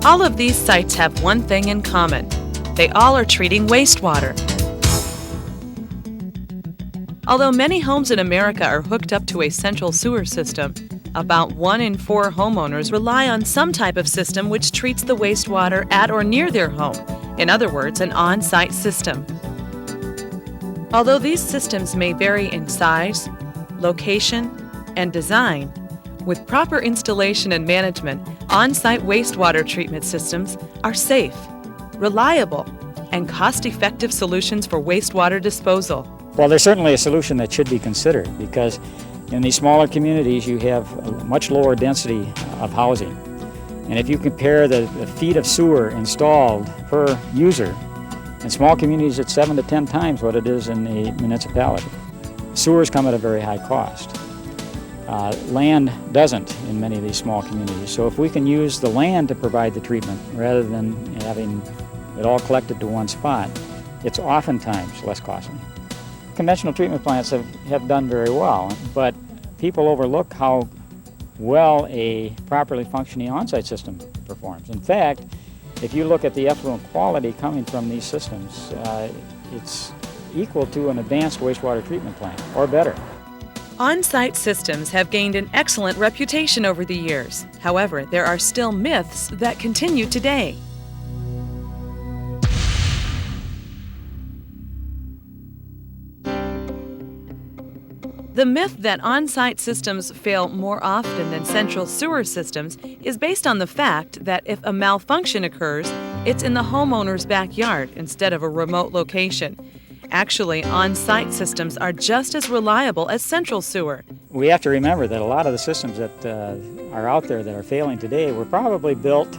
All of these sites have one thing in common. They all are treating wastewater. Although many homes in America are hooked up to a central sewer system, about 1 in 4 homeowners rely on some type of system which treats the wastewater at or near their home. In other words, an on-site system. Although these systems may vary in size, location, and design, with proper installation and management, on-site wastewater treatment systems are safe, reliable, and cost-effective solutions for wastewater disposal. Well, there's certainly a solution that should be considered because in these smaller communities you have a much lower density of housing. And if you compare the feet of sewer installed per user, in small communities it's 7 to 10 times what it is in the municipality. Sewers come at a very high cost. Land doesn't in many of these small communities. So if we can use the land to provide the treatment rather than having it all collected to one spot, it's oftentimes less costly. Conventional treatment plants have done very well, but people overlook how well a properly functioning on-site system performs. In fact, if you look at the effluent quality coming from these systems, it's equal to an advanced wastewater treatment plant, or better. On-site systems have gained an excellent reputation over the years. However, there are still myths that continue today. The myth that on-site systems fail more often than central sewer systems is based on the fact that if a malfunction occurs, it's in the homeowner's backyard instead of a remote location. Actually, on-site systems are just as reliable as central sewer. We have to remember that a lot of the systems that are out there that are failing today were probably built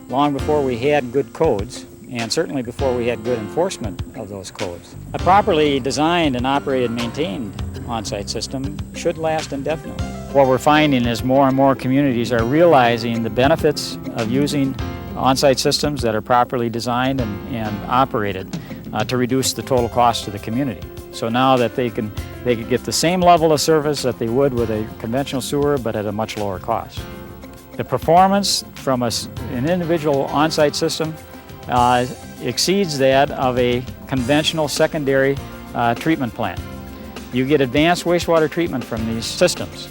long before we had good codes, and certainly before we had good enforcement of those codes. A properly designed and operated and maintained on-site system should last indefinitely. What we're finding is more and more communities are realizing the benefits of using on-site systems that are properly designed and operated to reduce the total cost to the community. So now that they could get the same level of service that they would with a conventional sewer, but at a much lower cost. The performance from an individual on-site system exceeds that of a conventional secondary treatment plant. You get advanced wastewater treatment from these systems.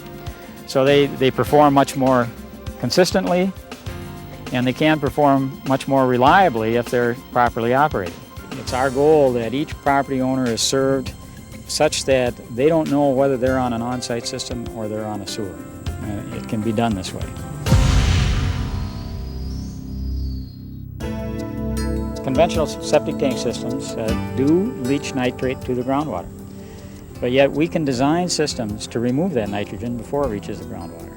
So they perform much more consistently, and they can perform much more reliably if they're properly operated. It's our goal that each property owner is served such that they don't know whether they're on an on-site system or they're on a sewer. It can be done this way. Conventional septic tank systems do leach nitrate to the groundwater, but yet we can design systems to remove that nitrogen before it reaches the groundwater.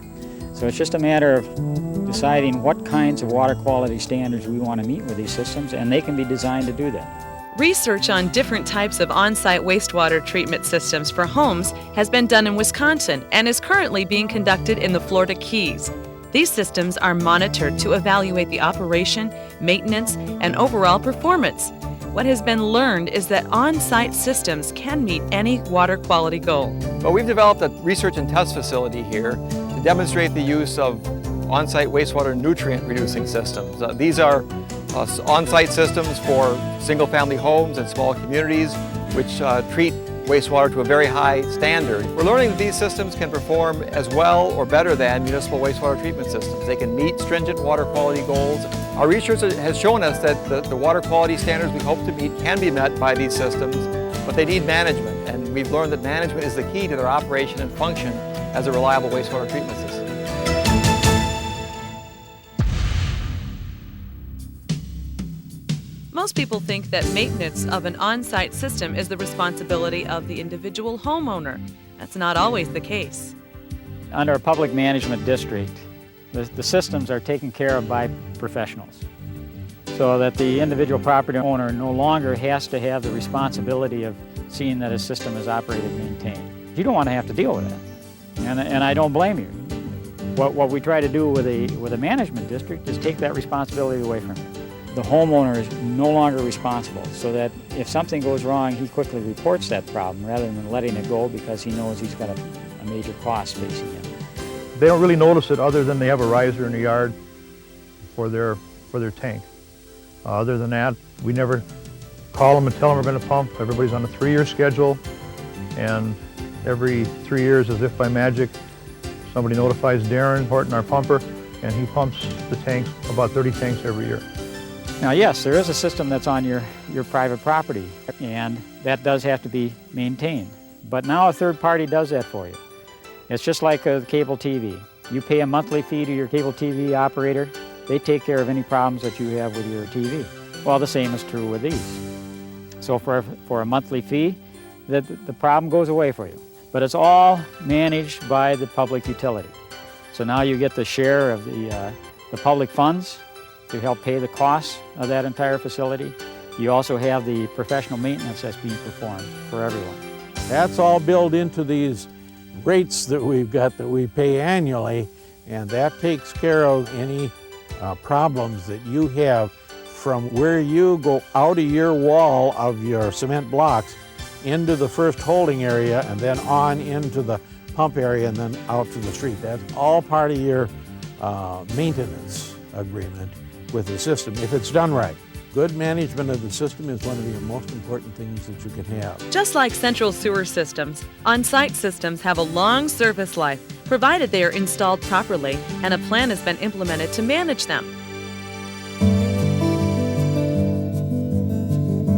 So it's just a matter of deciding what kinds of water quality standards we want to meet with these systems, and they can be designed to do that. Research on different types of on-site wastewater treatment systems for homes has been done in Wisconsin and is currently being conducted in the Florida Keys. These systems are monitored to evaluate the operation, maintenance, and overall performance. What has been learned is that on-site systems can meet any water quality goal. Well, we've developed a research and test facility here to demonstrate the use of on-site wastewater nutrient reducing systems. These are on-site systems for single-family homes and small communities which treat wastewater to a very high standard. We're learning that these systems can perform as well or better than municipal wastewater treatment systems. They can meet stringent water quality goals. Our research has shown us that the water quality standards we hope to meet can be met by these systems, but they need management, and we've learned that management is the key to their operation and function as a reliable wastewater treatment system. Most people think that maintenance of an on-site system is the responsibility of the individual homeowner. That's not always the case. Under a public management district, the systems are taken care of by professionals, so that the individual property owner no longer has to have the responsibility of seeing that a system is operated and maintained. You don't want to have to deal with that, and I don't blame you. What we try to do with a management district is take that responsibility away from you. The homeowner is no longer responsible, so that if something goes wrong, he quickly reports that problem rather than letting it go because he knows he's got a major cost facing him. They don't really notice it other than they have a riser in the yard for their for their tank. Other than that, we never call them and tell them we're going to pump. Everybody's on a 3-year schedule, and every 3 years, as if by magic, somebody notifies Darren Horton, our pumper, and he pumps the tanks, about 30 tanks every year. Now, yes, there is a system that's on your private property, and that does have to be maintained. But now a third party does that for you. It's just like a cable TV. You pay a monthly fee to your cable TV operator. They take care of any problems that you have with your TV. Well, the same is true with these. So for a monthly fee, the problem goes away for you. But it's all managed by the public utility. So now you get the share of the public funds to help pay the costs of that entire facility. You also have the professional maintenance that's being performed for everyone. That's all built into these rates that we've got that we pay annually, and that takes care of any problems that you have from where you go out of your wall of your cement blocks into the first holding area and then on into the pump area and then out to the street. That's all part of your maintenance agreement with the system, if it's done right. Good management of the system is one of the most important things that you can have. Just like central sewer systems, on-site systems have a long service life, provided they are installed properly and a plan has been implemented to manage them.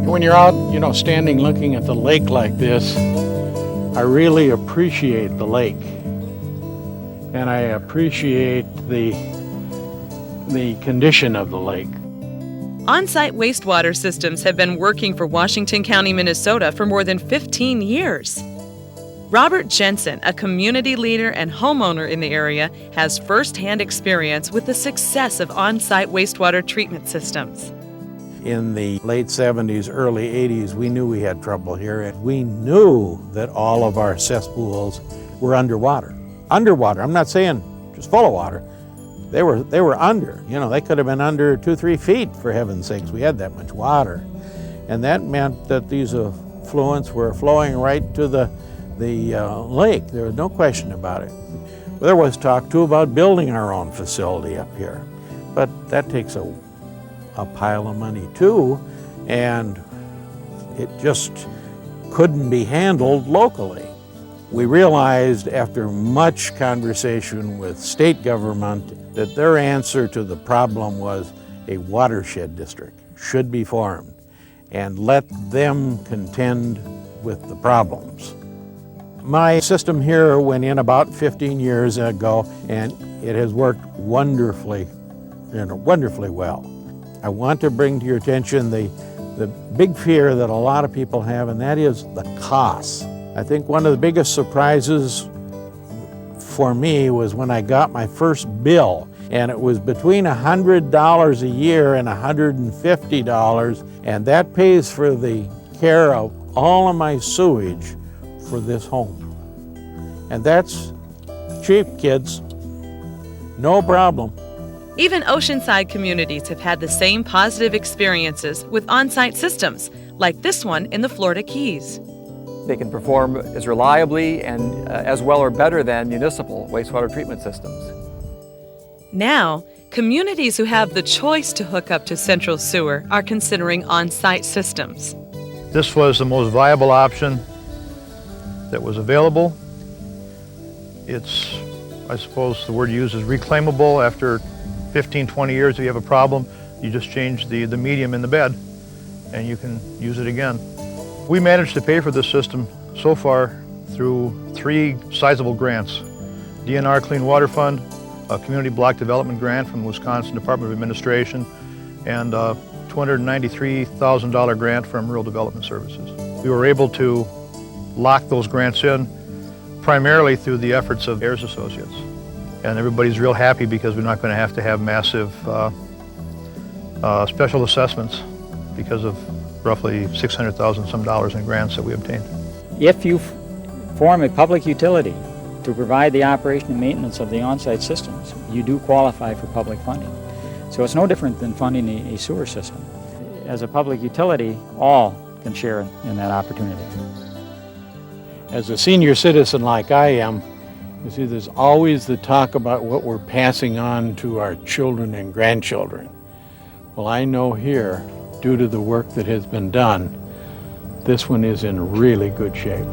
When you're out, standing looking at the lake like this, I really appreciate the lake. And I appreciate the condition of the lake. On-site wastewater systems have been working for Washington County, Minnesota for more than 15 years. Robert Jensen, a community leader and homeowner in the area, has first-hand experience with the success of on-site wastewater treatment systems. In the late 70s, early 80s, we knew we had trouble here, and we knew that all of our cesspools were underwater. Underwater, I'm not saying just full of water. They were under, they could have been under 2-3 feet, for heaven's sakes. We had that much water. And that meant that these effluents were flowing right to the lake. There was no question about it. There was talk too about building our own facility up here, but that takes a pile of money too, and it just couldn't be handled locally. We realized after much conversation with state government that their answer to the problem was a watershed district should be formed and let them contend with the problems. My system here went in about 15 years ago, and it has worked wonderfully well. I want to bring to your attention the big fear that a lot of people have, and that is the costs. I think one of the biggest surprises for me was when I got my first bill, and it was between $100 a year and $150, and that pays for the care of all of my sewage for this home. And that's cheap, kids. No problem. Even oceanside communities have had the same positive experiences with on-site systems, like this one in the Florida Keys. They can perform as reliably and as well or better than municipal wastewater treatment systems. Now, communities who have the choice to hook up to central sewer are considering on-site systems. This was the most viable option that was available. It's, I suppose the word used is reclaimable. After 15, 20 years, if you have a problem, you just change the medium in the bed and you can use it again. We managed to pay for this system so far through 3 sizable grants. DNR Clean Water Fund, a Community Block Development Grant from the Wisconsin Department of Administration, and a $293,000 grant from Rural Development Services. We were able to lock those grants in primarily through the efforts of Ayers Associates. And everybody's real happy because we're not going to have massive special assessments because of roughly $600,000 some dollars in grants that we obtained. If you form a public utility to provide the operation and maintenance of the on-site systems, you do qualify for public funding. So it's no different than funding a sewer system. As a public utility, all can share in that opportunity. As a senior citizen like I am, you see, there's always the talk about what we're passing on to our children and grandchildren. Well, I know here, due to the work that has been done, this one is in really good shape.